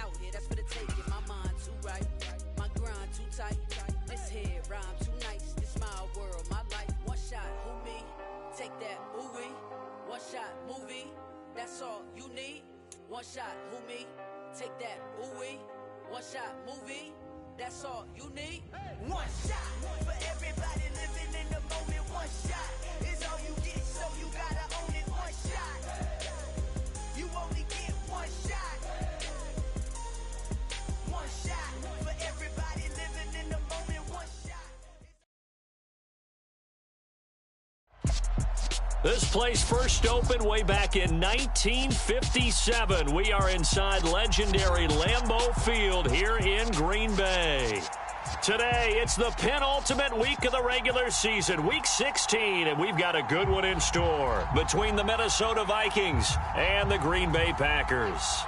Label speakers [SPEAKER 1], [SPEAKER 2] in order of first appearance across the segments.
[SPEAKER 1] out here, that's for the taking. My mind too right, my grind too tight. This here rhyme too nice. This my world, my life. One shot, who me? Take that, ooh-wee. One shot, movie. That's all you need. One shot, who me? Take that, ooh-wee. One shot, movie. That's all you need.
[SPEAKER 2] One shot for everybody living in the moment. One shot is all you get, so you gotta own it. One shot. You only get one shot. One shot for everybody living in the moment. One shot.
[SPEAKER 3] This place first opened way back in 1957. We are inside legendary Lambeau Field here in Green Bay. Today, it's the penultimate week of the regular season, Week 16, and we've got a good one in store between the Minnesota Vikings and the Green Bay Packers.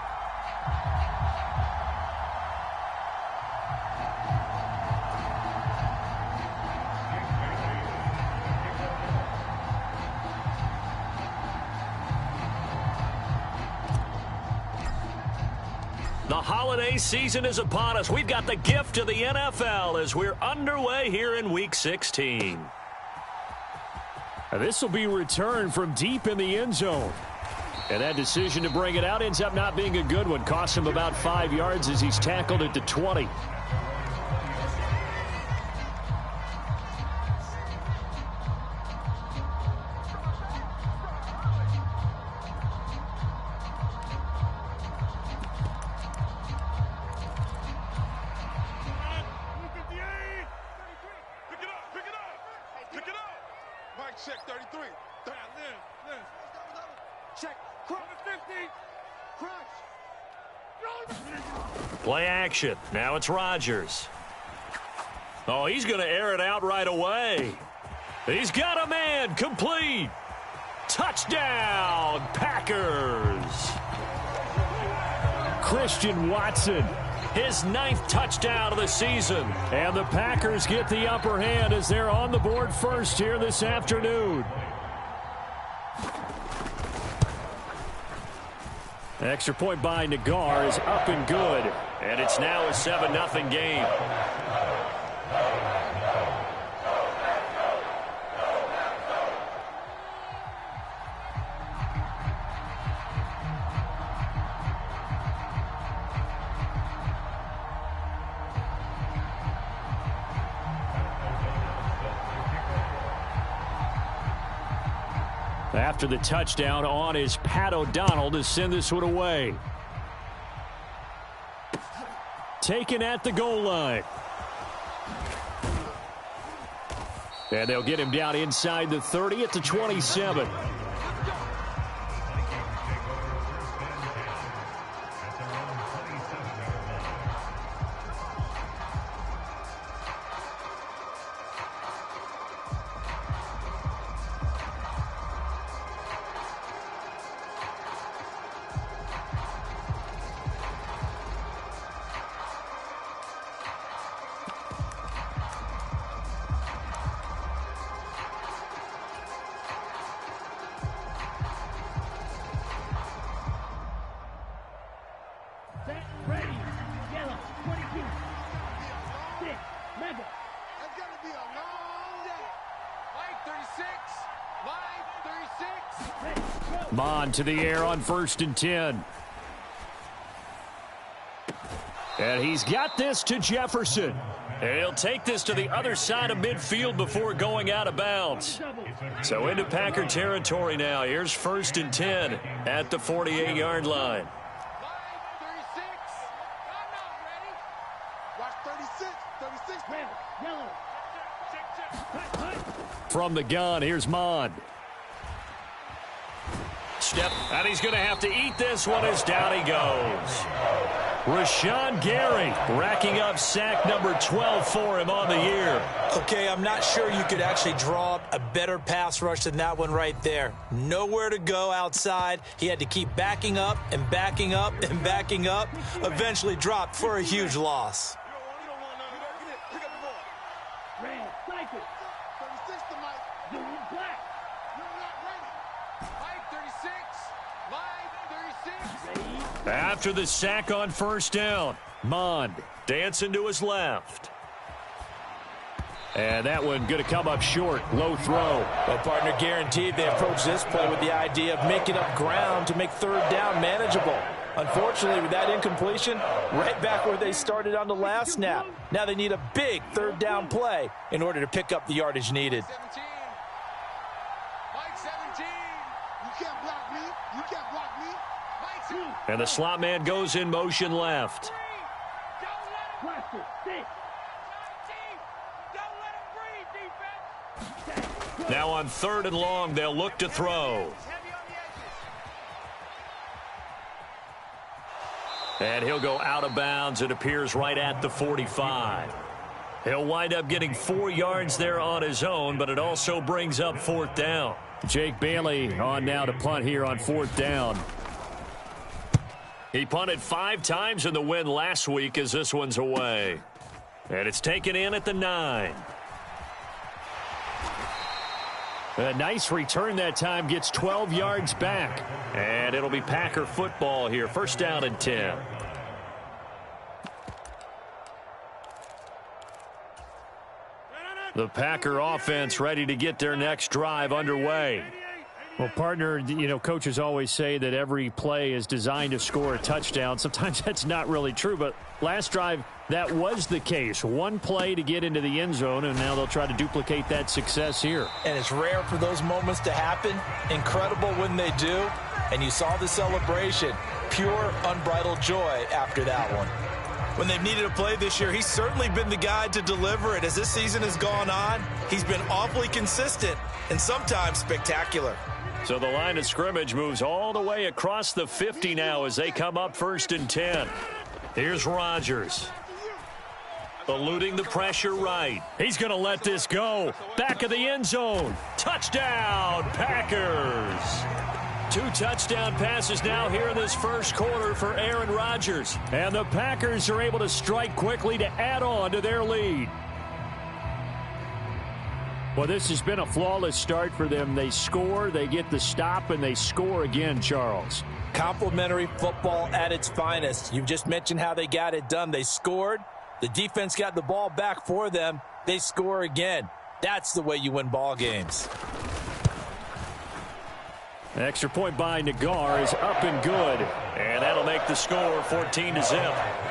[SPEAKER 3] The holiday season is upon us. We've got the gift of the NFL as we're underway here in Week 16.
[SPEAKER 4] This will be returned from deep in the end zone. And that decision to bring it out ends up not being a good one. Cost him about 5 yards as he's tackled at the 20.
[SPEAKER 5] Check 33. Check. Crunch 50. Crunch.
[SPEAKER 3] Play action. Now it's Rodgers. Oh, he's going to air it out right away. He's got a man. Complete. Touchdown, Packers.
[SPEAKER 4] Christian Watson.
[SPEAKER 3] His 9th touchdown of the season.
[SPEAKER 4] And the Packers get the upper hand as they're on the board first here this afternoon. Extra point by Nagar is up and good.
[SPEAKER 3] And it's now a 7-0 game.
[SPEAKER 4] After the touchdown on is Pat O'Donnell to send this one away. Taken at the goal line. And they'll get him down inside the 30 at the 27. Mon to the air on 1st and 10. And he's got this to Jefferson.
[SPEAKER 3] And he'll take this to the other side of midfield before going out of bounds. So into Packer territory now. Here's 1st and 10 at the 48-yard line.
[SPEAKER 4] From the gun, here's Mon.
[SPEAKER 3] Step, and he's going to have to eat this one as down he goes.
[SPEAKER 4] Rashawn Gary racking up sack number 12 for him on the year.
[SPEAKER 6] Okay, I'm not sure you could actually draw up a better pass rush than that one right there. Nowhere to go outside. He had to keep backing up and backing up and backing up. Eventually dropped for a huge loss.
[SPEAKER 3] After the sack on first down, Mond dancing to his left. And that one going to come up short. Low throw.
[SPEAKER 6] Well, partner, guaranteed they approach this play with the idea of making up ground to make third down manageable. Unfortunately, with that incompletion, right back where they started on the last snap. Now they need a big third down play in order to pick up the yardage needed.
[SPEAKER 5] 17. Mike 17. You can't block me. You can't block me. Mike 17.
[SPEAKER 3] And the slot man goes in motion left. Now on 3rd and long, they'll look to throw. And he'll go out of bounds. It appears right at the 45. He'll wind up getting 4 yards there on his own, but it also brings up 4th down.
[SPEAKER 4] Jake Bailey on now to punt here on 4th down.
[SPEAKER 3] He punted 5 times in the win last week as this one's away. And it's taken in at the 9.
[SPEAKER 4] A nice return that time, gets 12 yards back.
[SPEAKER 3] And it'll be Packer football here. 1st down and 10. The Packer offense ready to get their next drive underway.
[SPEAKER 4] Well, partner, you know, coaches always say that every play is designed to score a touchdown. Sometimes that's not really true, but last drive, that was the case. One play to get into the end zone, and now they'll try to duplicate that success here.
[SPEAKER 6] And it's rare for those moments to happen. Incredible when they do. And you saw the celebration. Pure, unbridled joy after that one. When they've needed a play this year, he's certainly been the guy to deliver it. As this season has gone on, he's been awfully consistent and sometimes spectacular.
[SPEAKER 3] So the line of scrimmage moves all the way across the 50 now as they come up 1st and 10. Here's Rodgers. Eluding the pressure right.
[SPEAKER 4] He's going to let this go. Back of the end zone.
[SPEAKER 3] Touchdown, Packers. 2 touchdown passes now here in this first quarter for Aaron Rodgers.
[SPEAKER 4] And the Packers are able to strike quickly to add on to their lead. Well, this has been a flawless start for them. They score, they get the stop, and they score again, Charles.
[SPEAKER 6] Complimentary football at its finest. You've just mentioned how they got it done. They scored. The defense got the ball back for them. They score again. That's the way you win ball games.
[SPEAKER 4] Extra point by Nagar is up and good.
[SPEAKER 3] And that'll make the score 14-0.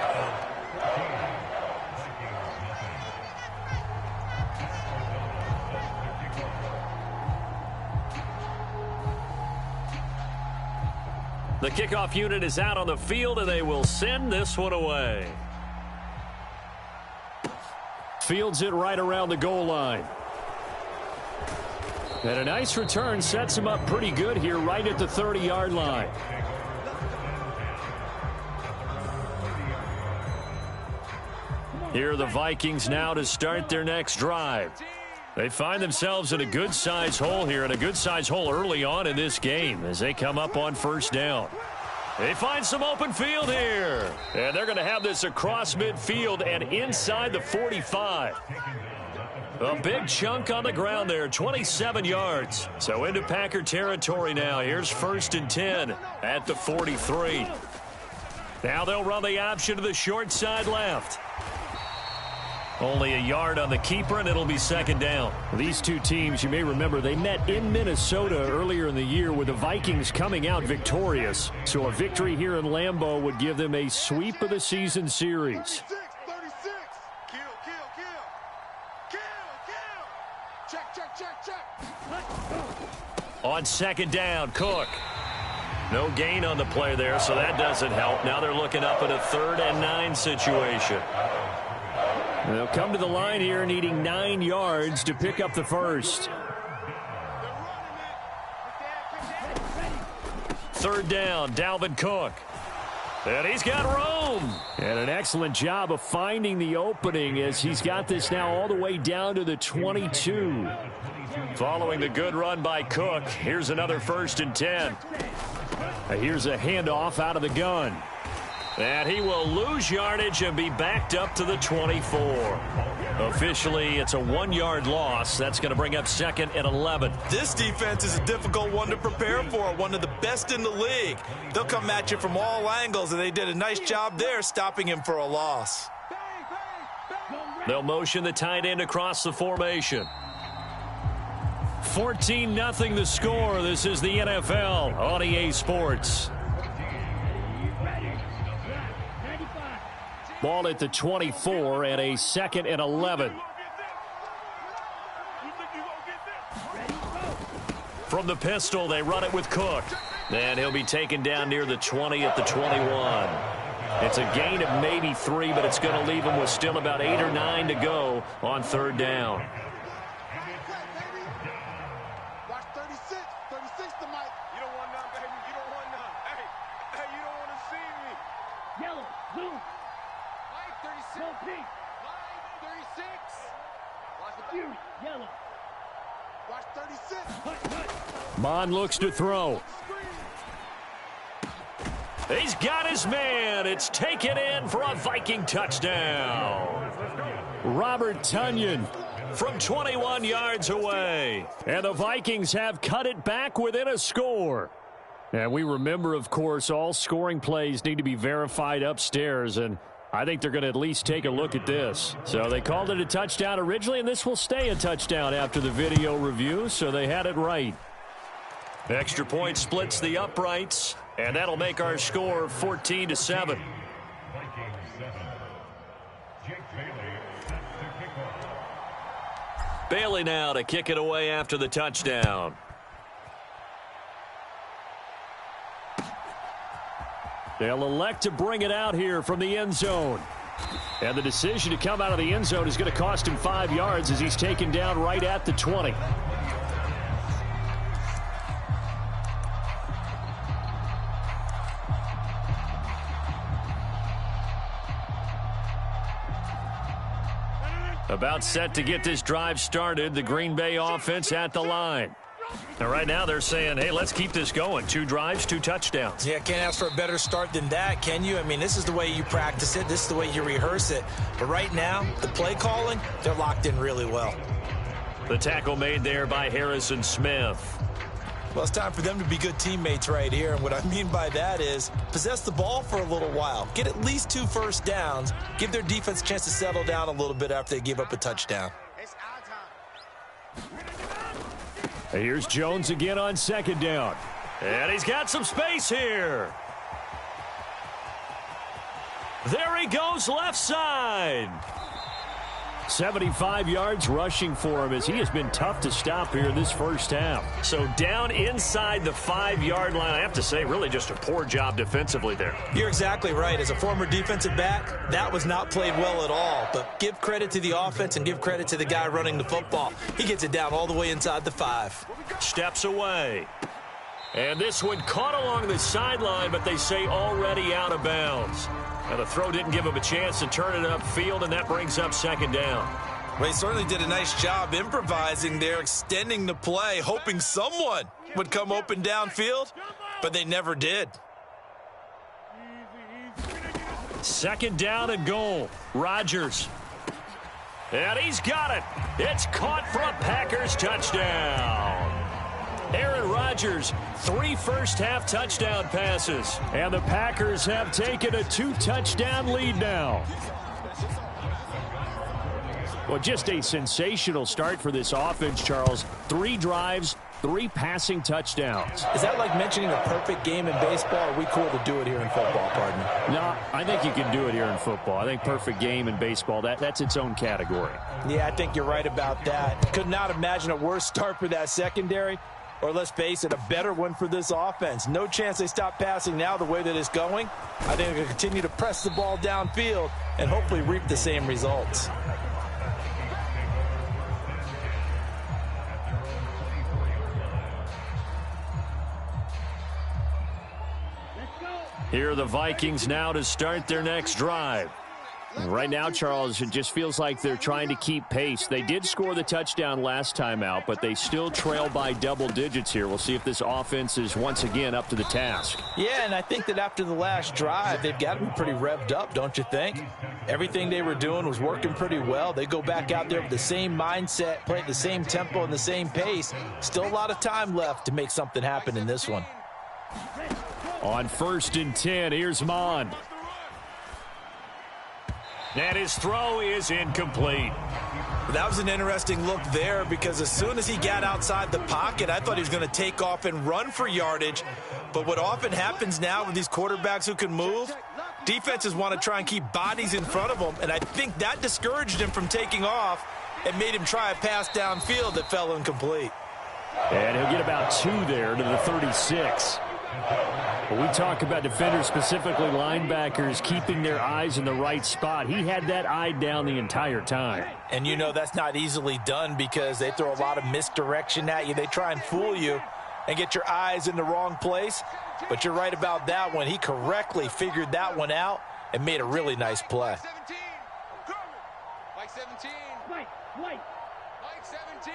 [SPEAKER 3] The kickoff unit is out on the field, and they will send this one away.
[SPEAKER 4] Fields it right around the goal line. And a nice return sets him up pretty good here right at the 30-yard line. Here are the Vikings now to start their next drive. They find themselves in a good-sized hole here, and a good-sized hole early on in this game as they come up on 1st down. They find some open field here, and they're going to have this across midfield and inside the 45. A big chunk on the ground there, 27 yards. So into Packer territory now. Here's 1st and 10 at the 43. Now they'll run the option to the short side left. Only a yard on the keeper, and it'll be 2nd down. These two teams, you may remember, they met in Minnesota earlier in the year with the Vikings coming out victorious. So a victory here in Lambeau would give them a sweep of the season series.
[SPEAKER 5] 36. Kill, kill, kill. Kill, kill. Check.
[SPEAKER 3] On 2nd down, Cook. No gain on the play there, so that doesn't help. Now they're looking up at a 3rd and 9 situation.
[SPEAKER 4] They'll come to the line here needing 9 yards to pick up the first.
[SPEAKER 3] 3rd down, Dalvin Cook. And he's got room.
[SPEAKER 4] And an excellent job of finding the opening as he's got this now all the way down to the 22.
[SPEAKER 3] Following the good run by Cook, here's another 1st and 10.
[SPEAKER 4] Here's a handoff out of the gun.
[SPEAKER 3] And he will lose yardage and be backed up to the 24.
[SPEAKER 4] Officially, it's a 1-yard loss. That's going to bring up 2nd and 11.
[SPEAKER 6] This defense is a difficult one to prepare for, one of the best in the league. They'll come at you from all angles, and they did a nice job there stopping him for a loss.
[SPEAKER 4] They'll motion the tight end across the formation. 14-0 the score. This is the NFL on EA Sports. Ball at the 24 and a 2nd and 11. From the pistol, they run it with Cook. And he'll be taken down near the 20 at the 21. It's a gain of maybe 3, but it's going to leave him with still about 8 or 9 to go on 3rd down.
[SPEAKER 5] Watch 36. 36 to Mike. You don't want none, baby. You don't want none. Hey, you don't want to see me.
[SPEAKER 7] Yellow, blue.
[SPEAKER 5] Mike, 36.
[SPEAKER 7] No pink.
[SPEAKER 5] Mike, 36. Watch the
[SPEAKER 7] Fury, yellow.
[SPEAKER 5] Watch 36.
[SPEAKER 4] Mon looks to throw. He's got his man. It's taken in for a Viking touchdown. Robert Tonyan from 21 yards away. And the Vikings have cut it back within a score. And we remember, of course, all scoring plays need to be verified upstairs. And I think they're going to at least take a look at this. So they called it a touchdown originally, and this will stay a touchdown after the video review. So they had it right. Extra point splits the uprights, and that'll make our score 14-7. Bailey now to kick it away after the touchdown. They'll elect to bring it out here from the end zone. And the decision to come out of the end zone is going to cost him 5 yards as he's taken down right at the 20. About set to get this drive started. The Green Bay offense at the line. And right now they're saying, hey, let's keep this going. 2 drives, 2 touchdowns.
[SPEAKER 6] Yeah, can't ask for a better start than that, can you? I mean, this is the way you practice it. This is the way you rehearse it. But right now, the play calling, they're locked in really well.
[SPEAKER 4] The tackle made there by Harrison Smith.
[SPEAKER 6] Well, it's time for them to be good teammates right here. And what I mean by that is possess the ball for a little while. Get at least 2 first downs. Give their defense a chance to settle down a little bit after they give up a touchdown.
[SPEAKER 4] Here's Jones again on 2nd down. And he's got some space here. There he goes left side. 75 yards rushing for him as he has been tough to stop here this first half. So down inside the 5-yard line, I have to say, really just a poor job defensively there.
[SPEAKER 6] You're exactly right. As a former defensive back, that was not played well at all. But give credit to the offense and give credit to the guy running the football. He gets it down all the way inside the 5.
[SPEAKER 4] Steps away. And this one caught along the sideline, but they say already out of bounds. Now the throw didn't give him a chance to turn it upfield, and that brings up 2nd down.
[SPEAKER 6] Well, he certainly did a nice job improvising there, extending the play, hoping someone would come open downfield, but they never did.
[SPEAKER 4] 2nd down and goal. Rodgers. And he's got it. It's caught for a Packers touchdown. Aaron Rodgers, 3 first-half touchdown passes. And the Packers have taken a 2-touchdown lead now. Well, just a sensational start for this offense, Charles. 3 drives, 3 passing touchdowns.
[SPEAKER 6] Is that like mentioning a perfect game in baseball? Or are we cool to do it here in football, partner?
[SPEAKER 4] No, I think you can do it here in football. I think perfect game in baseball, that's its own category.
[SPEAKER 6] Yeah, I think you're right about that. Could not imagine a worse start for that secondary. Or let's face it, a better one for this offense. No chance they stop passing now the way that it's going. I think they're going to continue to press the ball downfield and hopefully reap the same results.
[SPEAKER 4] Here are the Vikings now to start their next drive. Right now, Charles, it just feels like they're trying to keep pace. They did score the touchdown last time out, but they still trail by double digits here. We'll see if this offense is once again up to the task.
[SPEAKER 6] Yeah, and I think that after the last drive, they've got to be pretty revved up, don't you think? Everything they were doing was working pretty well. They go back out there with the same mindset, play at the same tempo and the same pace. Still a lot of time left to make something happen in this one.
[SPEAKER 4] On 1st and 10, here's Mond. And his throw is incomplete.
[SPEAKER 6] That was an interesting look there because as soon as he got outside the pocket, I thought he was going to take off and run for yardage. But what often happens now with these quarterbacks who can move, defenses want to try and keep bodies in front of them, and I think that discouraged him from taking off and made him try a pass downfield that fell incomplete.
[SPEAKER 4] And he'll get about 2 there to the 36. When we talk about defenders, specifically linebackers, keeping their eyes in the right spot, he had that eye down the entire time.
[SPEAKER 6] And you know that's not easily done because they throw a lot of misdirection at you. They try and fool you and get your eyes in the wrong place. But you're right about that one. He correctly figured that one out and made a really nice play.
[SPEAKER 5] Mike 17.
[SPEAKER 7] Mike,
[SPEAKER 5] Mike 17.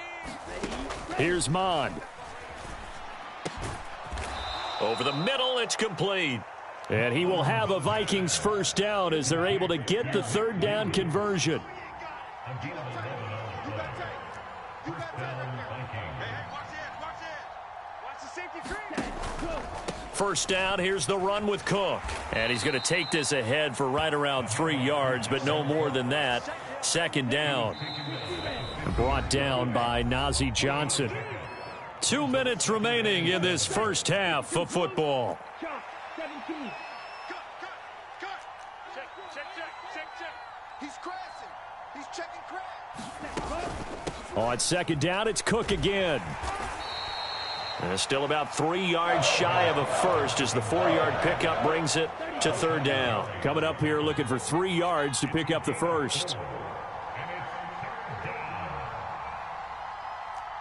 [SPEAKER 4] Here's Mond. Over the middle, it's complete. And he will have a Vikings first down as they're able to get the 3rd down conversion. First down, here's the run with Cook. And he's going to take this ahead for right around 3 yards, but no more than that. 2nd down. Brought down by Najee Johnson. 2 minutes remaining in this first half of football.
[SPEAKER 7] 17.
[SPEAKER 5] Check. He's crashing. He's checking crash.
[SPEAKER 4] On 2nd down, it's Cook again. And it's still about 3 yards shy of a first as the 4-yard pickup brings it to 3rd down. Coming up here looking for 3 yards to pick up the first.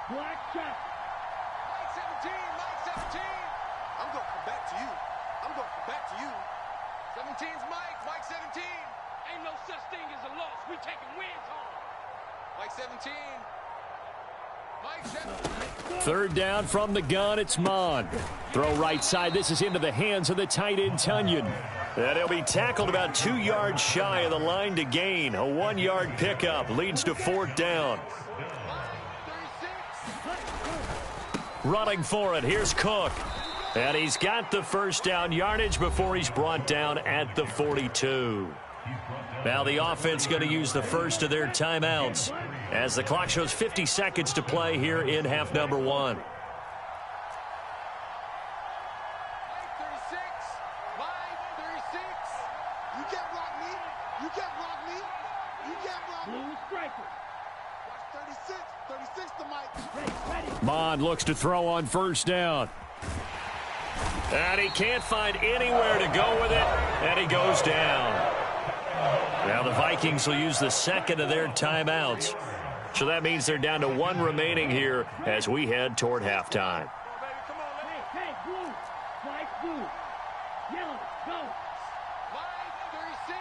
[SPEAKER 7] Black shot.
[SPEAKER 5] Mike 17. I'm going to come back to you. 17's Mike 17.
[SPEAKER 7] Ain't no such thing as a loss. We taking wins home.
[SPEAKER 5] Mike 17. Mike 17.
[SPEAKER 4] 3rd down from the gun, it's Mond. Throw right side. This is into the hands of the tight end, Tunyon. And he'll be tackled about 2 yards shy of the line to gain. A 1-yard pickup leads to 4th down. Running for it, here's Cook. And he's got the first down yardage before he's brought down at the 42. Now the offense going to use the first of their timeouts as the clock shows 50 seconds to play here in half number 1.
[SPEAKER 5] Mike 36. You can't block me.
[SPEAKER 7] Blue striker.
[SPEAKER 5] Watch 36 to Mike.
[SPEAKER 7] Ready.
[SPEAKER 4] Mond looks to throw on 1st down. And he can't find anywhere to go with it, and he goes down. Now the Vikings will use the 2nd of their timeouts. So that means they're down to 1 remaining here as we head toward halftime.
[SPEAKER 7] Hey, blue. Flag blue. Yellow, go.
[SPEAKER 5] Mike 36.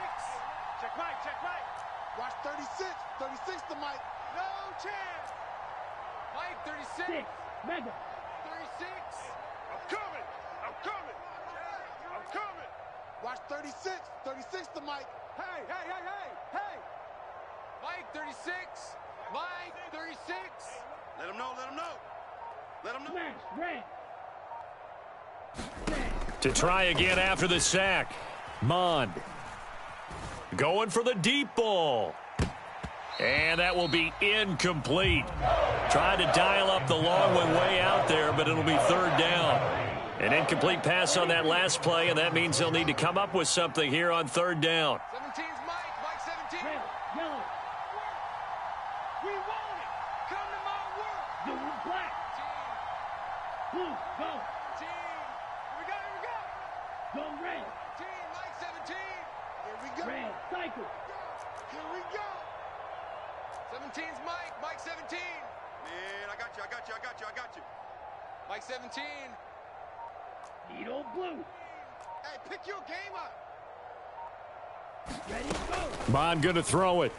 [SPEAKER 5] Check Mike. Watch 36 to Mike. No chance. Mike 36.
[SPEAKER 7] 6. Mega.
[SPEAKER 5] 36. I'm coming. Watch 36 to Mike. Hey. Mike 36. Mike 36. Let him know.
[SPEAKER 7] Smash. Red.
[SPEAKER 4] To try again after the sack. Mond going for the deep ball. And that will be incomplete. Trying to dial up the long one way out there, but it'll be 3rd down. An incomplete pass on that last play, and that means they'll need to come up with something here on 3rd down.
[SPEAKER 5] 17's Mike 17.
[SPEAKER 7] Red. Yellow.
[SPEAKER 5] We want it. Come to my world.
[SPEAKER 7] Blue. Black. Blue. Go.
[SPEAKER 5] Team. Here we go.
[SPEAKER 7] Go red.
[SPEAKER 5] Team Mike 17. Here we go.
[SPEAKER 7] Red. Cycle.
[SPEAKER 5] Here we go. 17's Mike 17. Man, I got you. Mike 17.
[SPEAKER 7] Needle blue.
[SPEAKER 5] Hey, pick your game up.
[SPEAKER 7] Ready, go.
[SPEAKER 4] Mond going to throw it.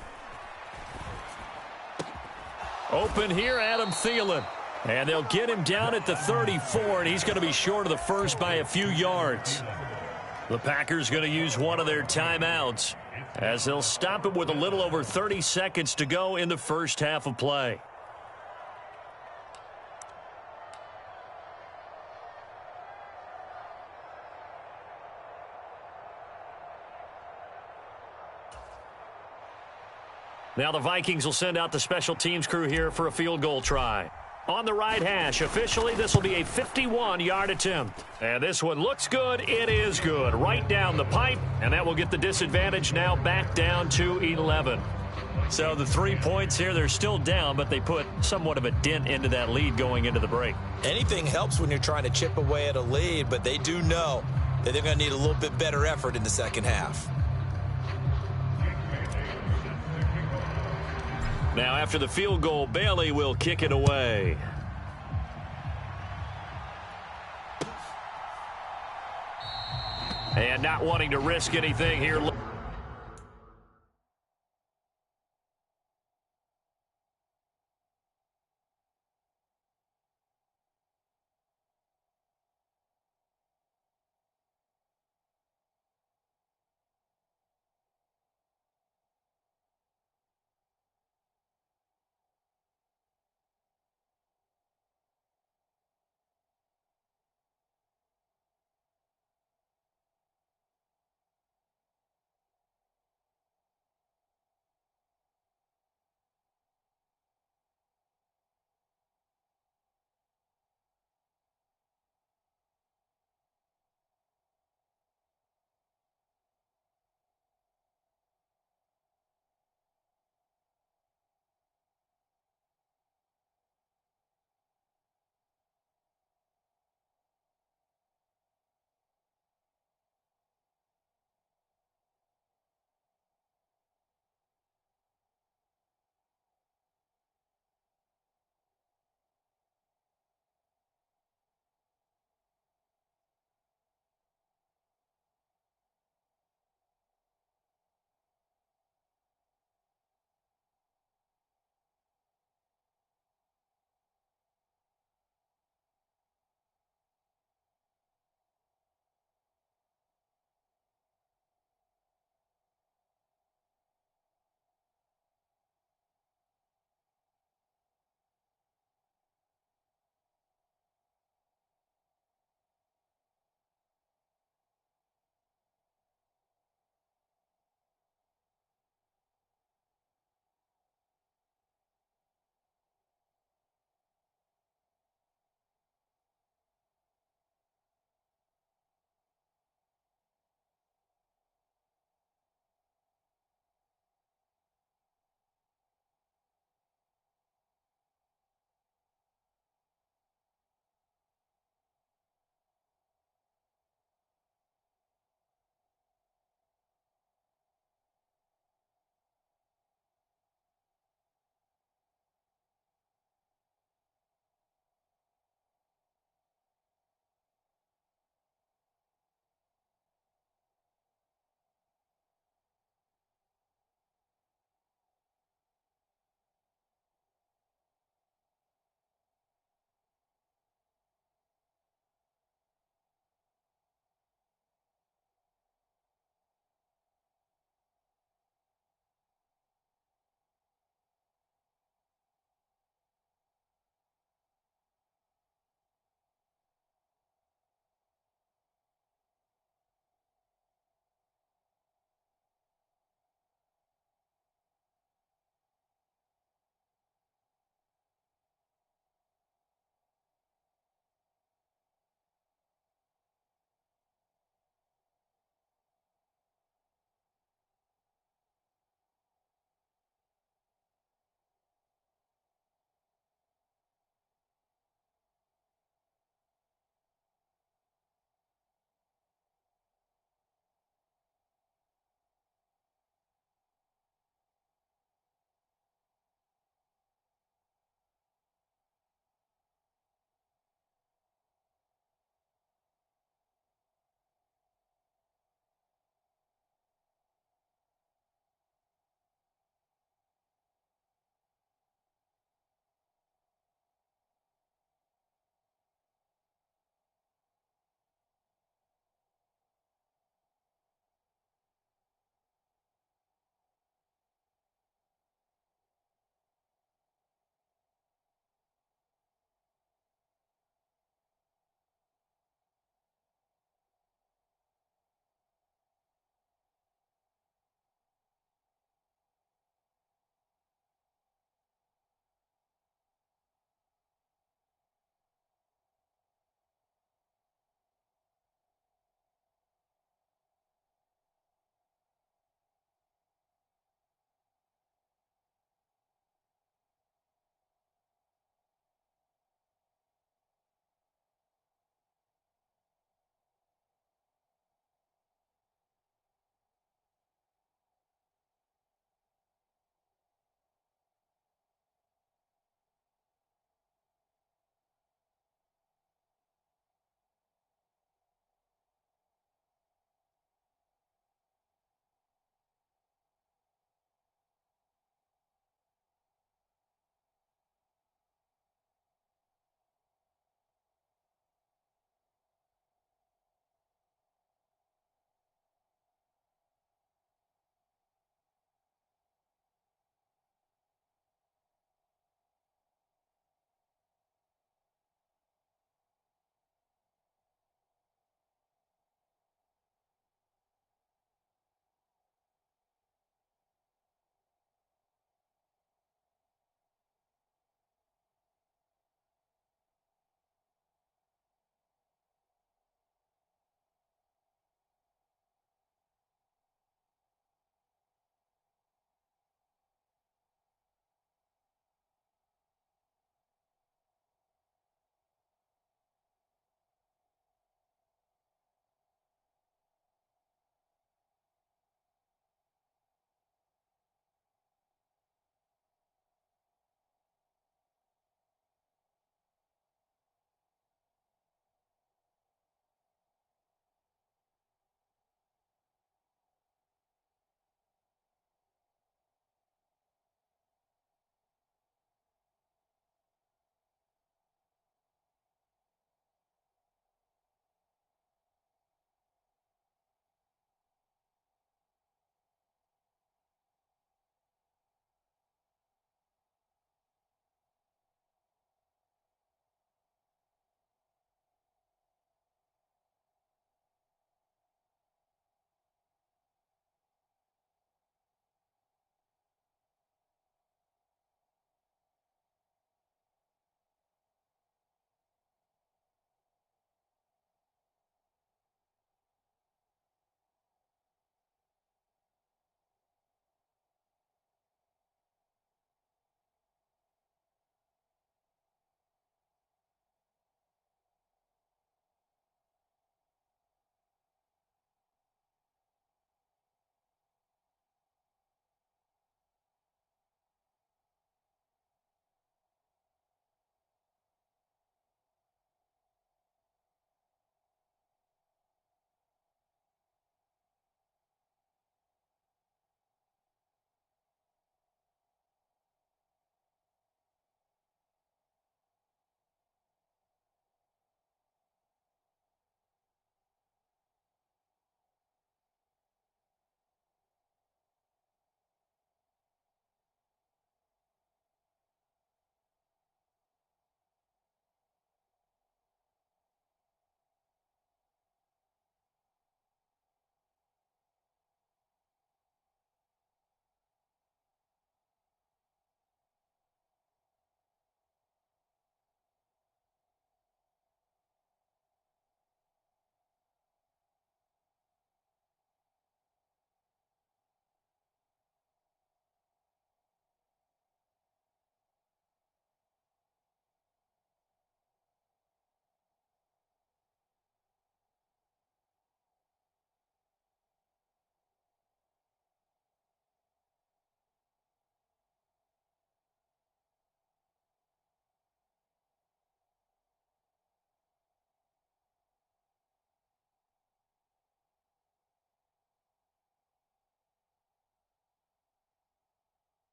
[SPEAKER 4] Open here, Adam Thielen. And they'll get him down at the 34, and he's going to be short of the first by a few yards. The Packers going to use one of their timeouts as they'll stop it with a little over 30 seconds to go in the first half of play. Now the Vikings will send out the special teams crew here for a field goal try. On the right hash, officially, this will be a 51-yard attempt. And this one looks good. It is good. Right down the pipe, and that will get the disadvantage now back down to 11. So the 3 points here, they're still down, but they put somewhat of a dent into that lead going into the break.
[SPEAKER 6] Anything helps when you're trying to chip away at a lead, but they do know that they're going to need a little bit better effort in the second half.
[SPEAKER 4] Now, after the field goal, Bailey will kick it away. And not wanting to risk anything here.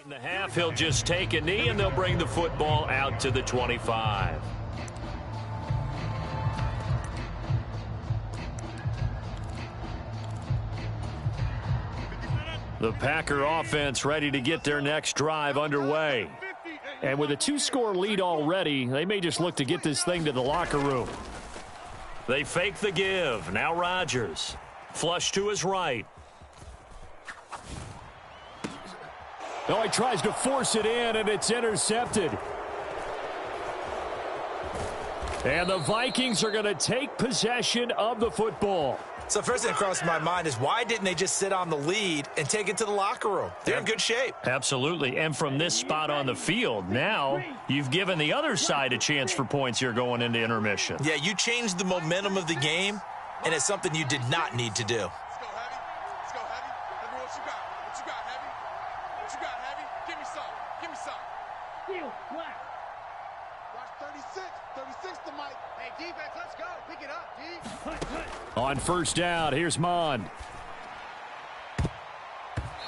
[SPEAKER 4] In the half, he'll just take a knee, and they'll bring the football out to the 25. The Packer offense ready to get their next drive underway.
[SPEAKER 3] And with a 2-score lead already, they may just look to get this thing to the locker room.
[SPEAKER 4] They fake the give. Now Rodgers. Flush to his right.
[SPEAKER 3] Oh, he tries to force it in, and it's intercepted. And the Vikings are going to take possession of the football.
[SPEAKER 6] So first thing that crossed my mind is why didn't they just sit on the lead and take it to the locker room? They're in good shape.
[SPEAKER 4] Absolutely. And from this spot on the field, now you've given the other side a chance for points here going into intermission.
[SPEAKER 6] Yeah, you changed the momentum of the game, and it's something you did not need to do.
[SPEAKER 5] Let's go, Heavy. Let's go, Heavy. Heavy, what you got? What you got, Heavy? What you got, Heavy? Give me some. Give me some.
[SPEAKER 7] Deal, black.
[SPEAKER 5] Watch 36. 36 to Mike.
[SPEAKER 7] Hey, defense, let's go. Pick it up, D.
[SPEAKER 3] On first down, here's Mond.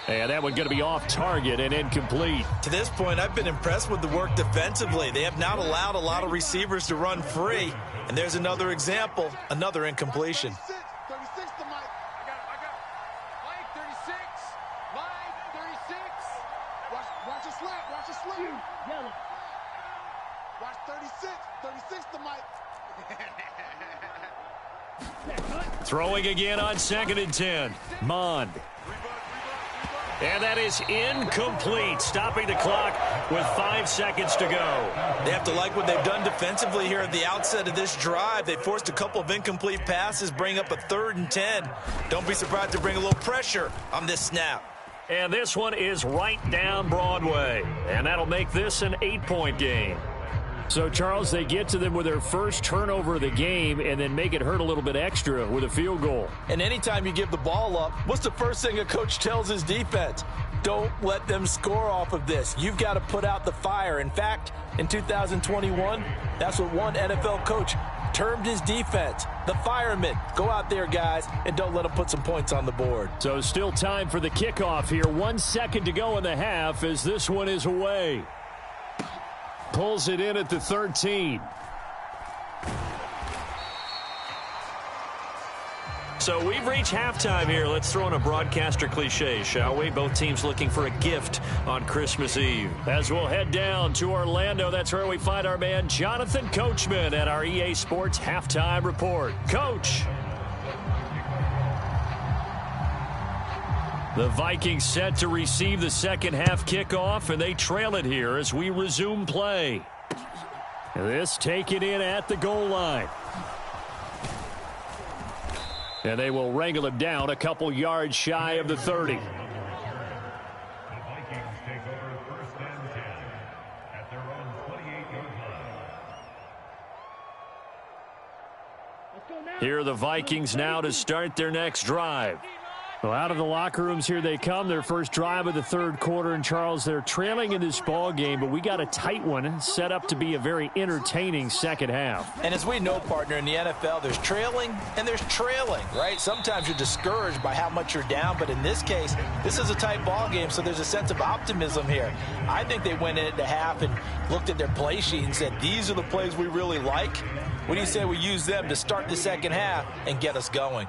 [SPEAKER 3] And that one going to be off target and incomplete.
[SPEAKER 6] To this point, I've been impressed with the work defensively. They have not allowed a lot of receivers to run free. And there's another example, another incompletion.
[SPEAKER 5] 36 to Mike. I got Mike 36. Mike 36. Watch it slap. Watch it slap.
[SPEAKER 7] Yellow.
[SPEAKER 5] Watch 36. 36 to Mike.
[SPEAKER 4] Throwing again on 2nd and 10.
[SPEAKER 3] Mond.
[SPEAKER 4] And that is incomplete, stopping the clock with 5 seconds to go.
[SPEAKER 6] They have to like what they've done defensively here at the outset of this drive. They forced a couple of incomplete passes, bring up a 3rd and 10. Don't be surprised to bring a little pressure on this snap.
[SPEAKER 4] And this one is right down Broadway. And that'll make this an 8-point game.
[SPEAKER 3] So, Charles, they get to them with their first turnover of the game and then make it hurt a little bit extra with a field goal.
[SPEAKER 6] And anytime you give the ball up, what's the first thing a coach tells his defense? Don't let them score off of this. You've got to put out the fire. In fact, in 2021, that's what one NFL coach termed his defense, the firemen. Go out there, guys, and don't let them put some points on the board.
[SPEAKER 3] So still time for the kickoff here. 1 second to go in the half as this one is away. Pulls it in at the 13.
[SPEAKER 4] So we've reached halftime here. Let's throw in a broadcaster cliche, shall we? Both teams looking for a gift on Christmas Eve.
[SPEAKER 3] As we'll head down to Orlando, that's where we find our man Jonathan Coachman at our EA Sports Halftime Report. Coach. The Vikings set to receive the second half kickoff, and they trail it here as we resume play. This taken in at the goal line. And they will wrangle him down a couple yards shy of the 30. Here are the Vikings now to start their next drive. Well, out of the locker rooms here they come. Their first drive of the third quarter. And, Charles, they're trailing in this ball game, but we got a tight one set up to be a very entertaining second half.
[SPEAKER 6] And as we know, partner, in the NFL, there's trailing and there's trailing, right? Sometimes you're discouraged by how much you're down, but in this case, this is a tight ball game, so there's a sense of optimism here. I think they went into half and looked at their play sheet and said, these are the plays we really like. What do you say we use them to start the second half and get us going?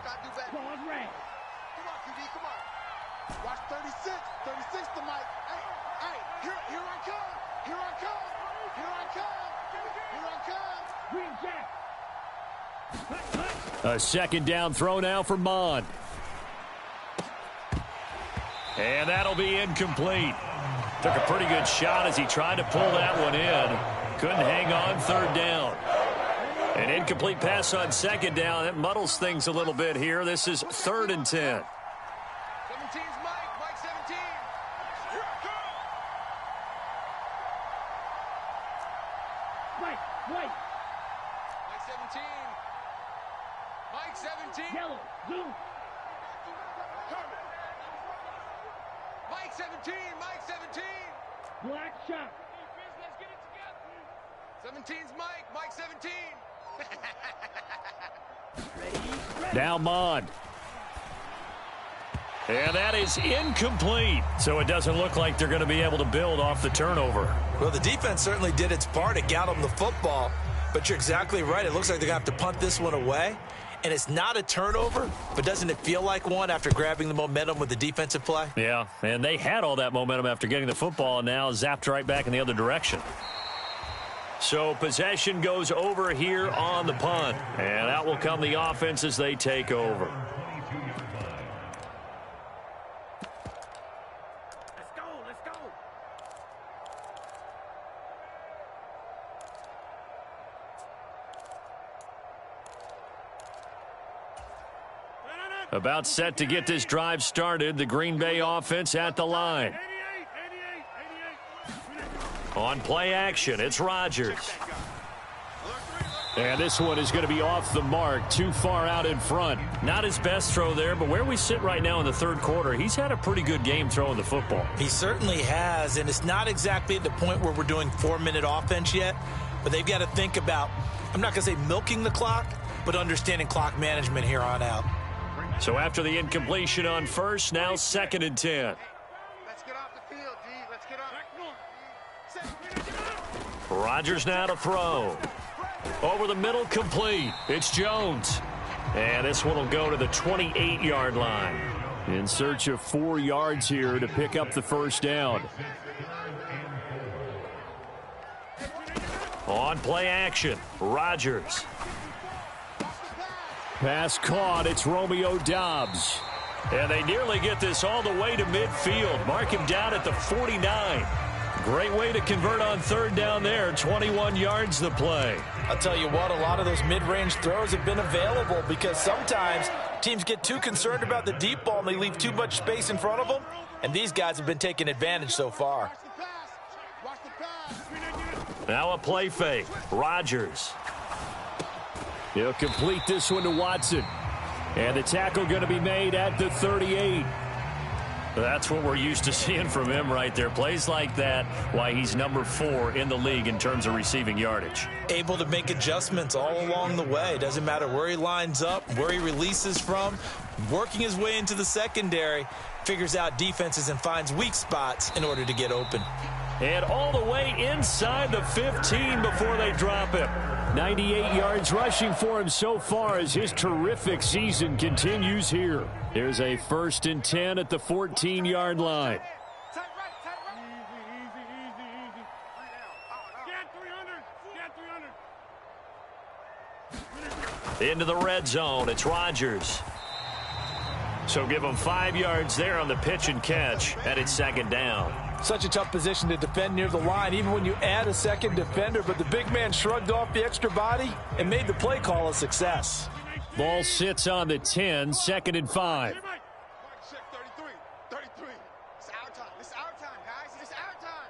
[SPEAKER 3] A second down throw now for Mond.
[SPEAKER 4] And that'll be incomplete. Took a pretty good shot as he tried to pull that one in. Couldn't hang on third down. An incomplete pass on second down. That muddles things a little bit here. This is 3rd and 10.
[SPEAKER 5] 17's Mike. Mike 17. Here I come.
[SPEAKER 7] White.
[SPEAKER 5] Mike 17. Mike 17.
[SPEAKER 7] Yellow. Blue.
[SPEAKER 5] Mike 17. Mike 17.
[SPEAKER 7] Black shot.
[SPEAKER 5] Let's get it together. 17's Mike. Mike 17.
[SPEAKER 3] Now Mond.
[SPEAKER 4] And that is incomplete. So it doesn't look like they're going to be able to build off the turnover.
[SPEAKER 6] Well, the defense certainly did its part to get them the football. But you're exactly right. It looks like they're going to have to punt this one away. And it's not a turnover, but doesn't it feel like one after grabbing the momentum with the defensive play?
[SPEAKER 4] Yeah, and they had all that momentum after getting the football and now zapped right back in the other direction. So possession goes over here on the punt. And out will come the offense as they take over. About set to get this drive started. The Green Bay offense at the line. On play action, it's Rodgers. And this one is going to be off the mark, too far out in front. Not his best throw there, but where we sit right now in the third quarter, he's had a pretty good game throwing the football.
[SPEAKER 6] He certainly has, and it's not exactly at the point where we're doing 4-minute offense yet, but they've got to think about, I'm not going to say milking the clock, but understanding clock management here on out.
[SPEAKER 4] So after the incompletion on first, now 2nd and 10.
[SPEAKER 5] Let's get off the field, D. Let's get off.
[SPEAKER 4] Rodgers now to throw. Over the middle, complete. It's Jones. And this one will go to the 28-yard line. In search of 4 yards here to pick up the first down. On play action, Rodgers. Pass caught. It's Romeo Doubs. And they nearly get this all the way to midfield. Mark him down at the 49. Great way to convert on third down there. 21 yards the play.
[SPEAKER 6] I'll tell you what, a lot of those mid-range throws have been available because sometimes teams get too concerned about the deep ball and they leave too much space in front of them. And these guys have been taking advantage so far.
[SPEAKER 4] Now a play fake. Rodgers. He'll complete this one to Watson. And the tackle going to be made at the 38. That's what we're used to seeing from him right there. Plays like that, why he's number 4 in the league in terms of receiving yardage.
[SPEAKER 6] Able to make adjustments all along the way. Doesn't matter where he lines up, where he releases from. Working his way into the secondary, figures out defenses and finds weak spots in order to get open.
[SPEAKER 4] And all the way inside the 15 before they drop him. 98 yards rushing for him so far as his terrific season continues here. There's a 1st and 10 at the 14-yard line. Into the red zone, it's Rodgers. So give him 5 yards there on the pitch and catch, and it's 2nd down.
[SPEAKER 6] Such a tough position to defend near the line, even when you add a second defender, but the big man shrugged off the extra body and made the play call a success.
[SPEAKER 4] Ball sits on the 10, 2nd and 5.
[SPEAKER 5] 33. It's our time. It's our time, guys. It's our time.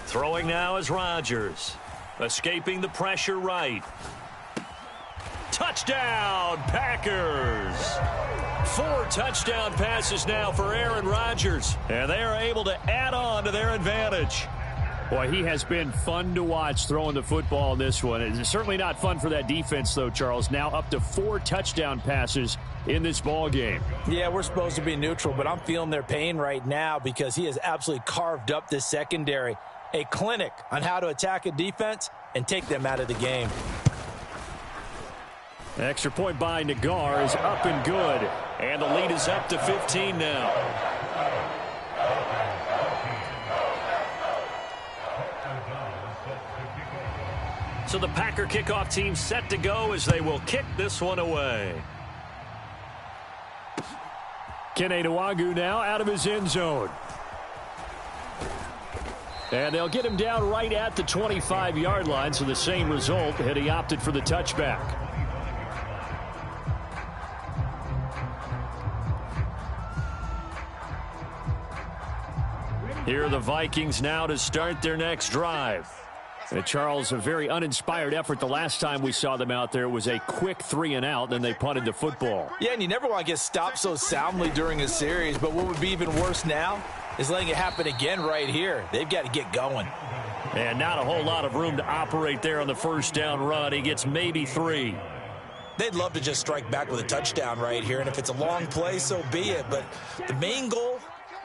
[SPEAKER 4] Throwing now is Rodgers. Escaping the pressure right. Touchdown, Packers. 4 touchdown passes now for Aaron Rodgers. And they are able to add on to their advantage. Boy, he has been fun to watch throwing the football in this one. It's certainly not fun for that defense, though, Charles. Now up to 4 touchdown passes in this ball game.
[SPEAKER 6] Yeah, we're supposed to be neutral, but I'm feeling their pain right now because he has absolutely carved up this secondary. A clinic on how to attack a defense and take them out of the game.
[SPEAKER 4] Extra point by Nagar is up and good. And the lead is up to 15 now. So the Packer kickoff team set to go as they will kick this one away. Kene Nwagu now out of his end zone. And they'll get him down right at the 25-yard line, so the same result, and he opted for the touchback. Here are the Vikings now to start their next drive. And Charles, a very uninspired effort the last time we saw them out there was a quick 3-and-out, then they punted the football.
[SPEAKER 6] Yeah, and you never want to get stopped so soundly during a series, but what would be even worse now is letting it happen again right here. They've got to get going.
[SPEAKER 4] And not a whole lot of room to operate there on the first down run. He gets maybe 3.
[SPEAKER 6] They'd love to just strike back with a touchdown right here, and if it's a long play, so be it. But the main goal,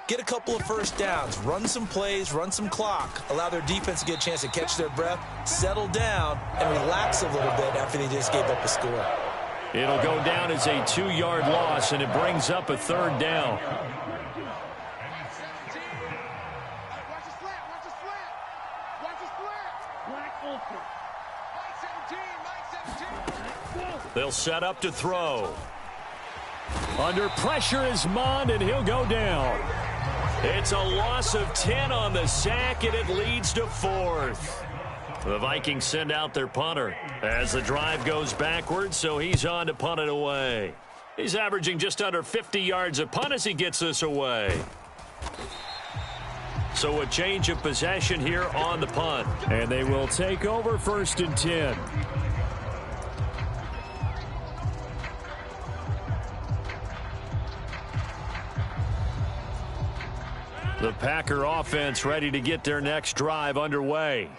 [SPEAKER 6] get a couple of first downs, run some plays, run some clock, allow their defense to get a chance to catch their breath, settle down, and relax a little bit after they just gave up a score.
[SPEAKER 4] It'll go down as a 2-yard loss, and it brings up a third down. They'll set up to throw. Under pressure is Mond, and he'll go down. It's a loss of 10 on the sack, and it leads to 4th. The Vikings send out their punter as the drive goes backwards, so he's on to punt it away. He's averaging just under 50 yards a punt as he gets this away. So a change of possession here on the punt. And they will take over 1st and 10. The Packer offense ready to get their next drive underway.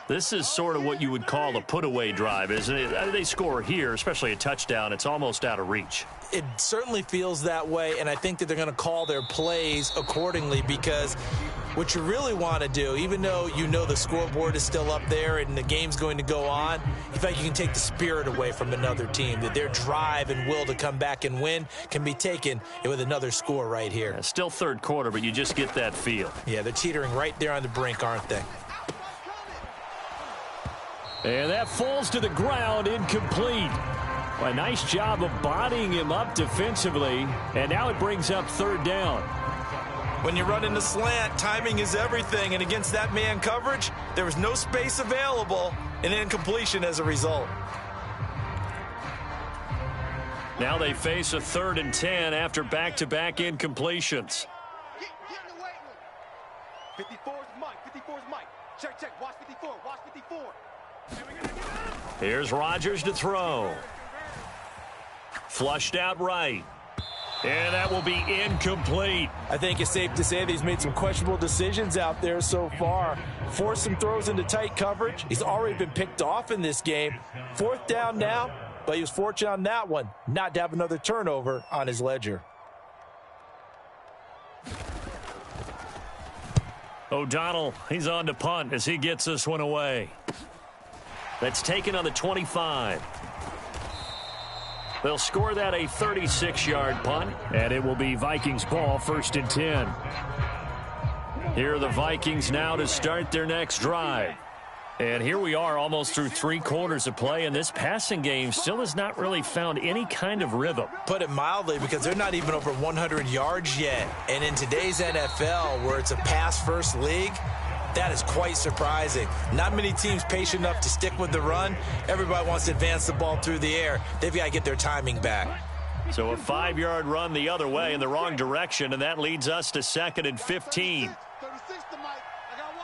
[SPEAKER 4] This is sort of what you would call a put-away drive, isn't it? They score here, especially a touchdown. It's almost out of reach.
[SPEAKER 6] It certainly feels that way, and I think that they're going to call their plays accordingly, because what you really want to do, even though you know the scoreboard is still up there and the game's going to go on, in fact, you can take the spirit away from another team, that their drive and will to come back and win can be taken with another score right here.
[SPEAKER 4] Yeah, still third quarter, but you just get that feel.
[SPEAKER 6] Yeah, they're teetering right there on the brink, aren't they?
[SPEAKER 4] And that falls to the ground, incomplete. A nice job of bodying him up defensively, and now it brings up 3rd down.
[SPEAKER 6] When you run in the slant, timing is everything, and against that man coverage, there was no space available, and incompletion as a result.
[SPEAKER 4] Now they face a 3rd and 10 after back-to-back incompletions.
[SPEAKER 5] Get in the weight room. 54's Mike. 54's Mike. Check. Watch 54. Watch 54.
[SPEAKER 4] Here's Rodgers to throw. Flushed out right. And that will be incomplete.
[SPEAKER 6] I think it's safe to say that he's made some questionable decisions out there so far. Forced some throws into tight coverage. He's already been picked off in this game. 4th down now, but he was fortunate on that one not to have another turnover on his ledger.
[SPEAKER 4] O'Donnell, he's on to punt as he gets this one away. That's taken on the 25. They'll score that a 36-yard punt, and it will be Vikings ball, 1st and 10. Here are the Vikings now to start their next drive. And here we are almost through 3 quarters of play, and this passing game still has not really found any kind of rhythm.
[SPEAKER 6] Put it mildly, because they're not even over 100 yards yet. And in today's NFL, where it's a pass-first league, that is quite surprising. Not many teams patient enough to stick with the run. Everybody wants to advance the ball through the air. They've got to get their timing back.
[SPEAKER 4] So a 5-yard run the other way in the wrong direction, and that leads us to 2nd and 15.
[SPEAKER 5] 36 to Mike. I got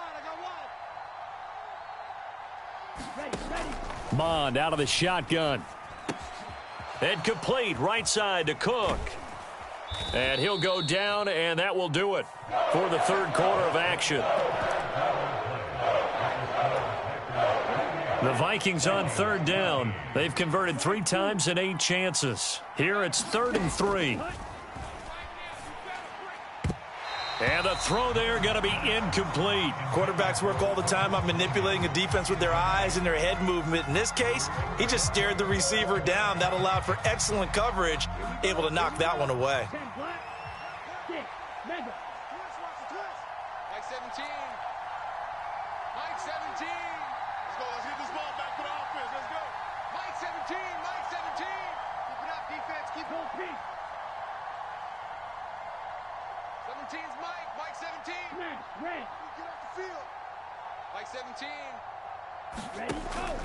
[SPEAKER 5] wide.
[SPEAKER 4] Mond out of the shotgun. And complete right side to Cook. And he'll go down, and that will do it for the 3rd quarter of action. The Vikings on 3rd down. They've converted 3 times in 8 chances. Here it's 3rd and 3. And the throw there going to be incomplete.
[SPEAKER 6] Quarterbacks work all the time on manipulating a defense with their eyes and their head movement. In this case, he just stared the receiver down. That allowed for excellent coverage, able to knock that one away.
[SPEAKER 5] Mike 17. Mike 17. Let's go. Let's get this ball back to the offense. Let's go. Mike 17. Mike 17. Keep it up, defense. Keep on peace. 17's Mike. Mike 17. Red. Get off the field. Mike 17.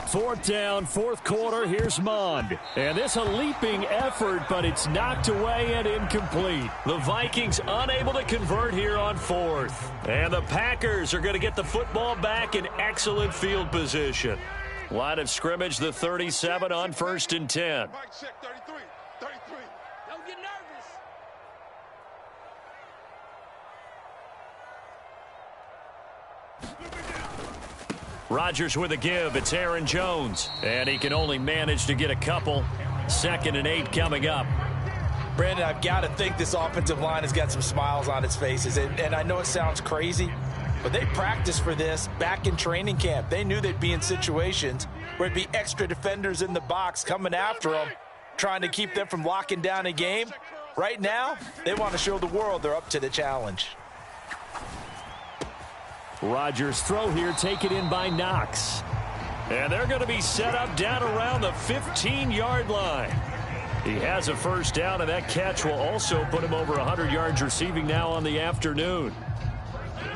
[SPEAKER 4] 4th down, 4th quarter. Here's Mond. And this a leaping effort, but it's knocked away and incomplete. The Vikings unable to convert here on 4th. And the Packers are going to get the football back in excellent field position. Line of scrimmage, the 37 on 1st and 10.
[SPEAKER 5] Mike check 33. 33.
[SPEAKER 7] Don't get nervous.
[SPEAKER 4] Rodgers with a give. It's Aaron Jones. And he can only manage to get a couple. 2nd and 8 coming up.
[SPEAKER 6] Brandon, I've got to think this offensive line has got some smiles on its faces. And I know it sounds crazy, but they practiced for this back in training camp. They knew they'd be in situations where it'd be extra defenders in the box coming after them, trying to keep them from locking down a game. Right now, they want to show the world they're up to the challenge.
[SPEAKER 4] Rodgers' throw here taken in by Knox. And they're going to be set up down around the 15-yard line. He has a first down, and that catch will also put him over 100 yards receiving now on the afternoon.
[SPEAKER 5] 88.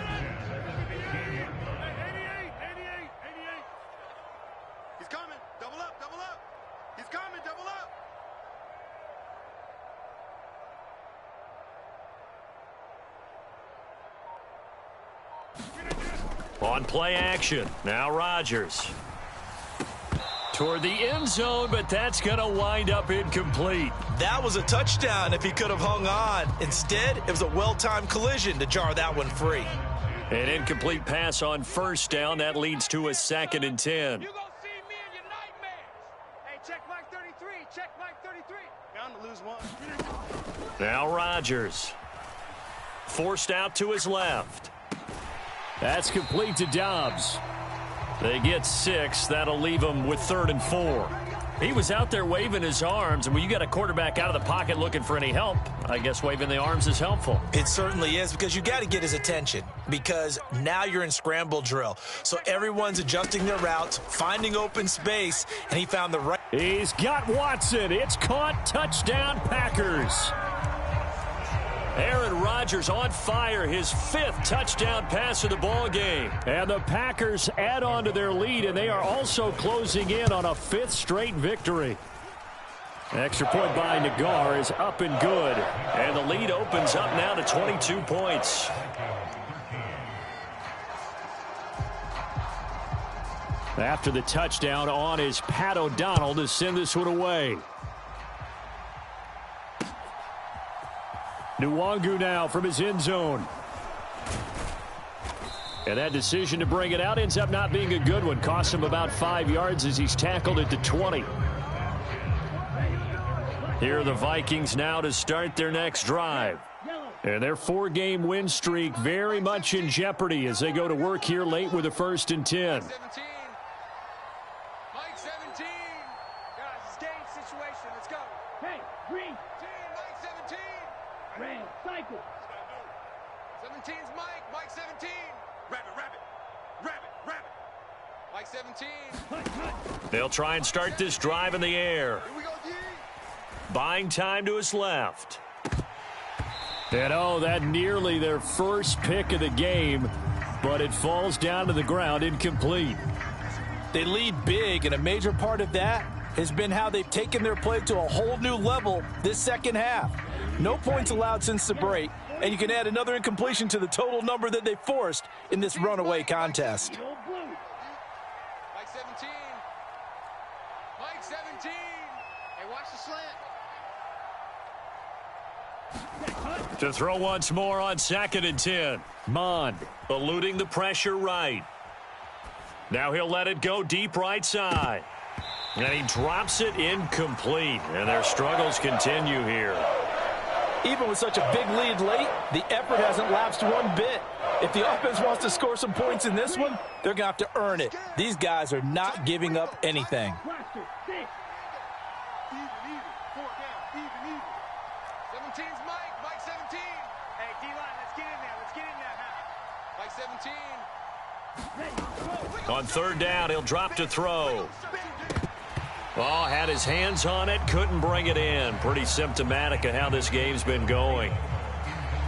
[SPEAKER 5] He's coming. Double up. He's coming. Double up.
[SPEAKER 4] On play action, now Rodgers. Toward the end zone, but that's going to wind up incomplete.
[SPEAKER 6] That was a touchdown if he could have hung on. Instead, it was a well-timed collision to jar that one free.
[SPEAKER 4] An incomplete pass on first down. That leads to a 2nd and 10.
[SPEAKER 7] You gonna see me in your nightmares. Hey, check Mike 33. Check Mike 33.
[SPEAKER 5] Bound to lose one.
[SPEAKER 4] Now Rodgers. Forced out to his left. That's complete to Dobbs. They get 6. That'll leave him with 3rd and 4. He was out there waving his arms, and when you got a quarterback out of the pocket looking for any help, I guess waving the arms is helpful.
[SPEAKER 6] It certainly is, because you got to get his attention, because now you're in scramble drill. So everyone's adjusting their routes, finding open space, and he found the right.
[SPEAKER 4] He's got Watson. It's caught. Touchdown, Packers. Aaron Rodgers on fire, his 5th touchdown pass of the ball game. And the Packers add on to their lead, and they are also closing in on a 5th straight victory. Extra point by Nagar is up and good. And the lead opens up now to 22 points. After the touchdown on is Pat O'Donnell to send this one away. Nwangu now from his end zone. And that decision to bring it out ends up not being a good one. Costs him about 5 yards as he's tackled at the 20. Here are the Vikings now to start their next drive. And their 4-game win streak very much in jeopardy as they go to work here late with a 1st and 10.
[SPEAKER 5] 17. Mike 17.
[SPEAKER 7] Guys, it's game situation. Let's go. Hey, green.
[SPEAKER 5] Mike 17.
[SPEAKER 7] Red, cycle.
[SPEAKER 5] 17's Mike. Mike 17. Rabbit. Mike 17.
[SPEAKER 4] They'll try and start this drive in the air.
[SPEAKER 5] Here we go, D.
[SPEAKER 4] Buying time to his left. And that nearly their first pick of the game, but it falls down to the ground incomplete.
[SPEAKER 6] They lead big, and a major part of that has been how they've taken their play to a whole new level this second half. No points allowed since the break, and you can add another incompletion to the total number that they forced in this runaway contest.
[SPEAKER 5] Mike 17. Mike 17. Hey, watch the slant.
[SPEAKER 4] To throw once more on 2nd and 10. Mond eluding the pressure right. Now he'll let it go deep right side. And he drops it incomplete. And their struggles continue here.
[SPEAKER 6] Even with such a big lead late, the effort hasn't lapsed one bit. If the offense wants to score some points in this one, they're going to have to earn it. These guys are not giving up anything.
[SPEAKER 5] Even. 4 down. Even. 17's Mike. Mike 17.
[SPEAKER 7] Hey, D-line, let's get in there. Let's get in there now.
[SPEAKER 5] Mike 17.
[SPEAKER 4] On 3rd down, he'll drop to throw. Oh, had his hands on it, couldn't bring it in. Pretty symptomatic of how this game's been going.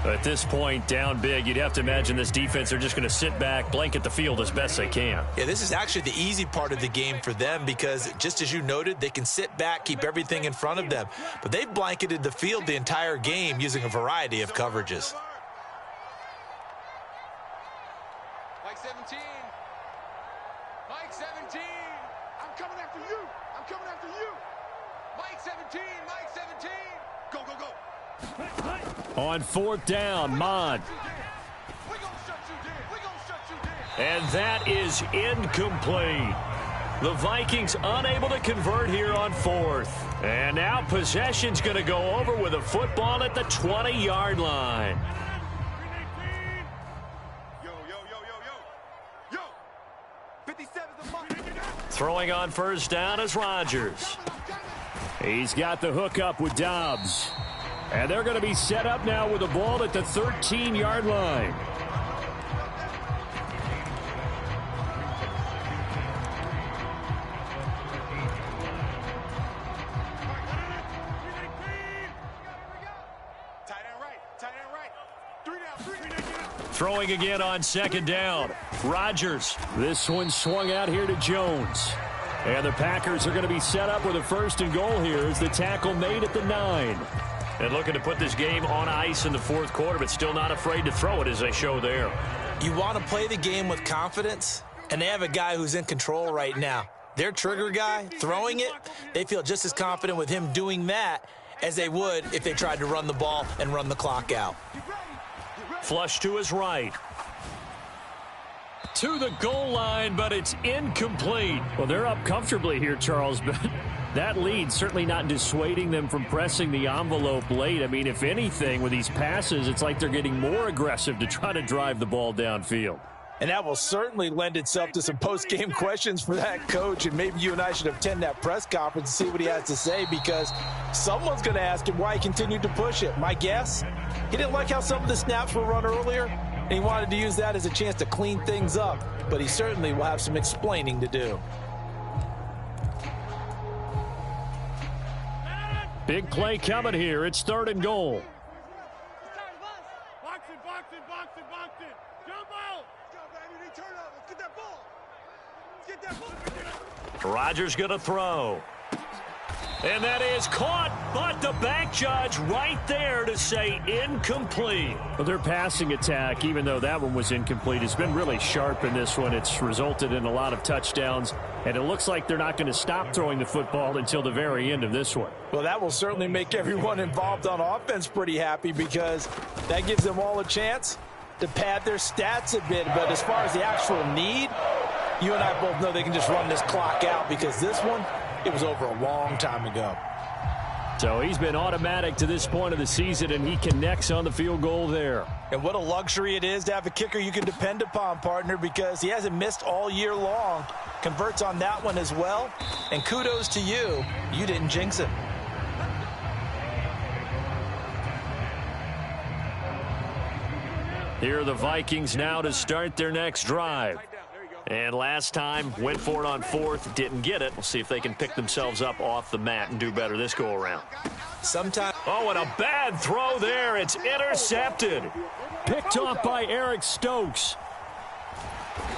[SPEAKER 4] At this point, down big, you'd have to imagine this defense are just going to sit back, blanket the field as best they can.
[SPEAKER 6] Yeah, this is actually the easy part of the game for them because, just as you noted, they can sit back, keep everything in front of them. But they've blanketed the field the entire game using a variety of coverages.
[SPEAKER 5] Mike 17. Mike 17. I'm coming after you. I'm coming after you. Mike 17. Mike 17. Go.
[SPEAKER 4] On 4th down, Mond.
[SPEAKER 5] We're going to shut you down.
[SPEAKER 4] And that is incomplete.
[SPEAKER 3] The Vikings unable to convert here on fourth. And now possession's going to go over with a football at the 20-yard line. Throwing on first down is Rodgers.
[SPEAKER 4] He's got the hookup with Dobbs. And they're going to be set up now with the ball at the 13-yard line. Throwing again on second down. Rodgers. This one swung out here to Jones. And the Packers are going to be set up with a first and goal here as the tackle made at the 9.
[SPEAKER 3] And looking to put this game on ice in the fourth quarter, but still not afraid to throw it as they show there.
[SPEAKER 6] You want to play the game with confidence, and they have a guy who's in control right now. Their trigger guy, throwing it, they feel just as confident with him doing that as they would if they tried to run the ball and run the clock out.
[SPEAKER 3] Flush to his right. To the goal line, but it's incomplete.
[SPEAKER 4] Well, they're up comfortably here, Charles, but that lead certainly not dissuading them from pressing the envelope late. I mean, if anything, with these passes, it's like they're getting more aggressive to try to drive the ball downfield.
[SPEAKER 6] And that will certainly lend itself to some post-game questions for that coach. And maybe you and I should attend that press conference and see what he has to say, because someone's going to ask him why he continued to push it. My guess, he didn't like how some of the snaps were run earlier, and he wanted to use that as a chance to clean things up. But he certainly will have some explaining to do.
[SPEAKER 4] Big play coming here. It's third and goal.
[SPEAKER 3] Rodgers going to throw. And that is caught, but the back judge right there to say incomplete.
[SPEAKER 4] Well, their passing attack, even though that one was incomplete, has been really sharp in this one. It's resulted in a lot of touchdowns, and it looks like they're not going to stop throwing the football until the very end of this one.
[SPEAKER 6] Well, that will certainly make everyone involved on offense pretty happy, because that gives them all a chance to pad their stats a bit. But as far as the actual need, you and I both know they can just run this clock out, because this one, it was over a long time ago.
[SPEAKER 4] So he's been automatic to this point of the season, and he connects on the field goal there.
[SPEAKER 6] And what a luxury it is to have a kicker you can depend upon, partner, because he hasn't missed all year long. Converts on that one as well. And kudos to you. You didn't jinx him.
[SPEAKER 3] Here are the Vikings now to start their next drive. And last time, went for it on fourth, didn't get it. We'll see if they can pick themselves up off the mat and do better this go-around. Oh, and a bad throw there. It's intercepted.
[SPEAKER 4] Picked off by Eric Stokes.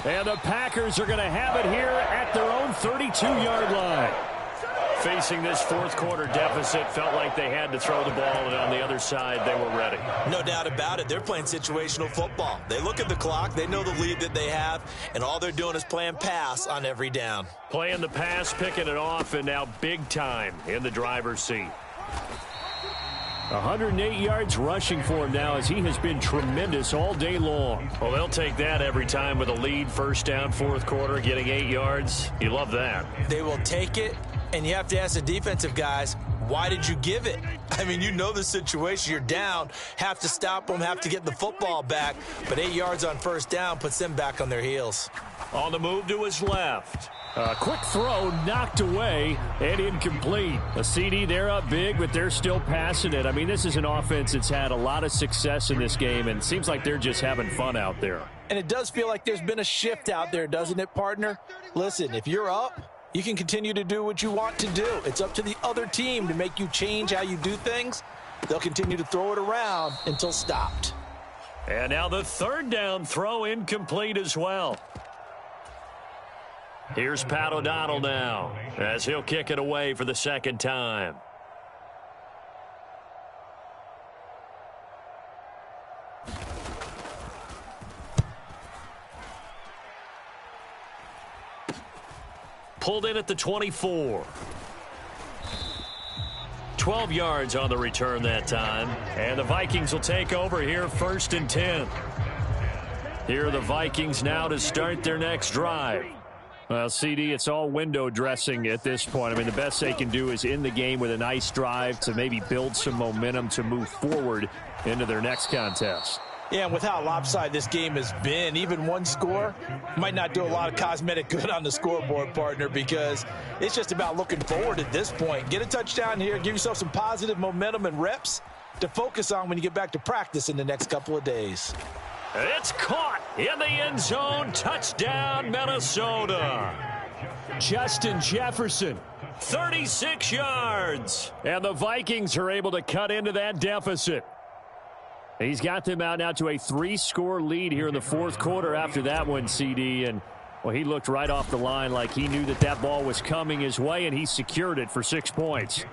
[SPEAKER 4] And the Packers are going to have it here at their own 32-yard line.
[SPEAKER 3] Facing this fourth quarter deficit, felt like they had to throw the ball, and on the other side, they were ready.
[SPEAKER 6] No doubt about it. They're playing situational football. They look at the clock, they know the lead that they have, and all they're doing is playing pass on every down.
[SPEAKER 3] Playing the pass, picking it off, and now big time in the driver's seat.
[SPEAKER 4] 108 yards rushing for him now, as he has been tremendous all day long.
[SPEAKER 3] Well, they'll take that every time with a lead, first down, fourth quarter, getting 8 yards. You love that.
[SPEAKER 6] They will take it. And you have to ask the defensive guys, why did you give it? I mean, you know the situation. You're down, have to stop them, have to get the football back. But 8 yards on first down puts them back on their heels.
[SPEAKER 3] On the move to his left.
[SPEAKER 4] A quick throw knocked away and incomplete. A CD, they're up big, but they're still passing it. I mean, this is an offense that's had a lot of success in this game, and it seems like they're just having fun out there.
[SPEAKER 6] And it does feel like there's been a shift out there, doesn't it, partner? Listen, if you're up, you can continue to do what you want to do. It's up to the other team to make you change how you do things. They'll continue to throw it around until stopped.
[SPEAKER 3] And now the third down throw incomplete as well. Here's Pat O'Donnell now as he'll kick it away for the second time. Pulled in at the 24. 12 yards on the return that time. And the Vikings will take over here, 1st and 10. Here are the Vikings now to start their next drive.
[SPEAKER 4] Well, CD, it's all window dressing at this point. I mean, the best they can do is in the game with a nice drive to maybe build some momentum to move forward into their next contest.
[SPEAKER 6] Yeah, and with how lopsided this game has been, even one score might not do a lot of cosmetic good on the scoreboard, partner, because it's just about looking forward at this point. Get a touchdown here, give yourself some positive momentum and reps to focus on when you get back to practice in the next couple of days.
[SPEAKER 4] It's caught in the end zone. Touchdown, Minnesota. Justin Jefferson, 36 yards. And the Vikings are able to cut into that deficit. He's got them out now to a 3-score lead here in the fourth quarter after that one, CD. And, well, he looked right off the line like he knew that that ball was coming his way, and he secured it for 6 points.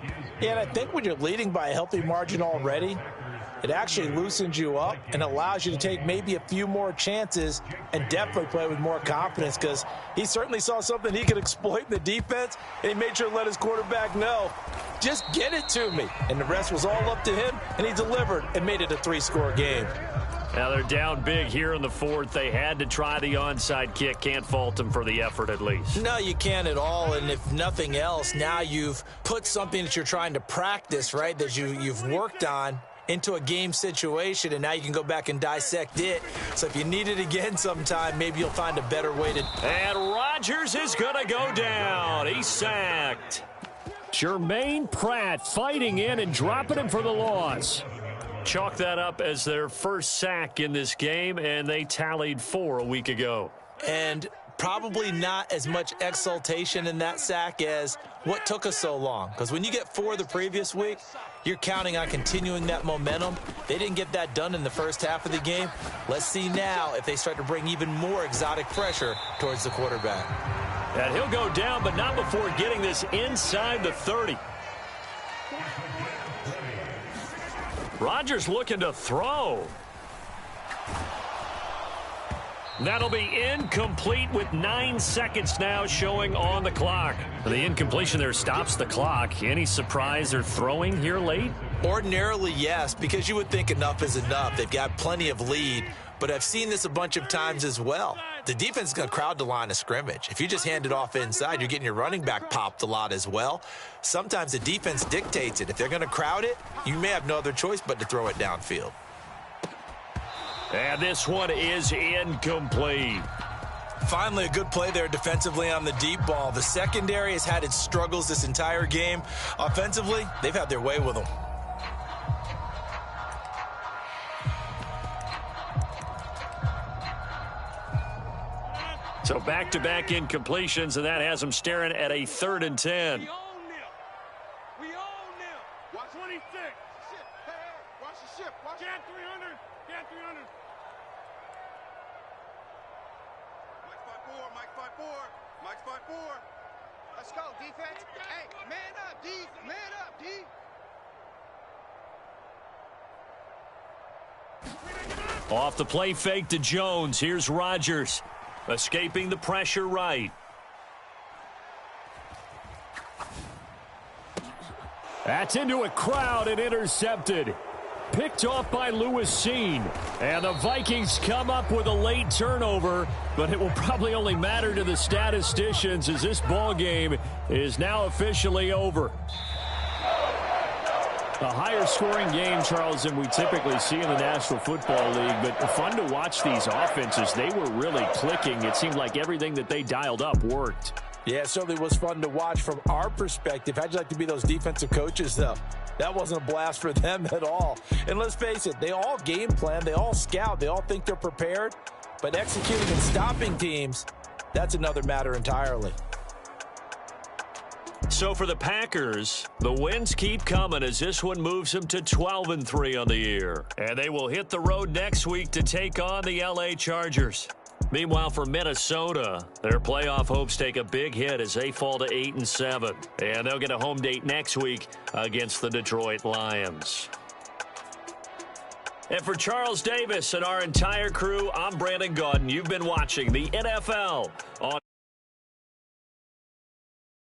[SPEAKER 6] Yeah, and I think when you're leading by a healthy margin already, it actually loosens you up and allows you to take maybe a few more chances and definitely play with more confidence, because he certainly saw something he could exploit in the defense, and he made sure to let his quarterback know, just get it to me. And the rest was all up to him, and he delivered and made it a 3-score game.
[SPEAKER 4] Now they're down big here in the fourth. They had to try the onside kick. Can't fault them for the effort at least.
[SPEAKER 6] No, you can't at all. And if nothing else, now you've put something that you're trying to practice, right, that you've worked on into a game situation, and now you can go back and dissect it. So if you need it again sometime, maybe you'll find a better way to.
[SPEAKER 4] And Rodgers is going to go down. He's sacked. Jermaine Pratt fighting in and dropping him for the loss. Chalk that up as their first sack in this game, and they tallied 4 a week ago.
[SPEAKER 6] And probably not as much exultation in that sack as what took us so long. Because when you get 4 the previous week, you're counting on continuing that momentum. They didn't get that done in the first half of the game. Let's see now if they start to bring even more exotic pressure towards the quarterback.
[SPEAKER 4] And he'll go down, but not before getting this inside the 30. Rodgers looking to throw. That'll be incomplete with 9 seconds now showing on the clock. The incompletion there stops the clock. Any surprise they're throwing here late?
[SPEAKER 6] Ordinarily, yes, because you would think enough is enough. They've got plenty of lead, but I've seen this a bunch of times as well. The defense is going to crowd the line of scrimmage. If you just hand it off inside, you're getting your running back popped a lot as well. Sometimes the defense dictates it. If they're going to crowd it, you may have no other choice but to throw it downfield.
[SPEAKER 4] And this one is incomplete.
[SPEAKER 6] Finally, a good play there defensively on the deep ball. The secondary has had its struggles this entire game. Offensively, they've had their way with them.
[SPEAKER 4] So back-to-back incompletions, and that has them staring at a 3rd and 10.
[SPEAKER 7] We own them. We own them. Watch 26. Hey, watch the ship. Watch Cat 300. Cat 300. Mike 5-4. Mike's 5-4.
[SPEAKER 5] Let's go, defense. Hey, man up, D. Man up, D.
[SPEAKER 4] Off the play fake to Jones. Here's Rodgers. Escaping the pressure right. That's into a crowd and intercepted. Picked off by Lewis Seen. And the Vikings come up with a late turnover, but it will probably only matter to the statisticians as this ball game is now officially over. A higher scoring game, Charles, than we typically see in the National Football League, but fun to watch these offenses. They were really clicking. It seemed like everything that they dialed up worked.
[SPEAKER 6] Yeah, it certainly was fun to watch from our perspective. How'd you like to be those defensive coaches, though? That wasn't a blast for them at all. And let's face it, they all game plan, they all scout, they all think they're prepared, but executing and stopping teams, that's another matter entirely.
[SPEAKER 4] So for the Packers, the wins keep coming as this one moves them to 12-3 on the year. And they will hit the road next week to take on the LA Chargers. Meanwhile, for Minnesota, their playoff hopes take a big hit as they fall to 8-7. And they'll get a home date next week against the Detroit Lions. And for Charles Davis and our entire crew, I'm Brandon Gaudin. You've been watching the NFL on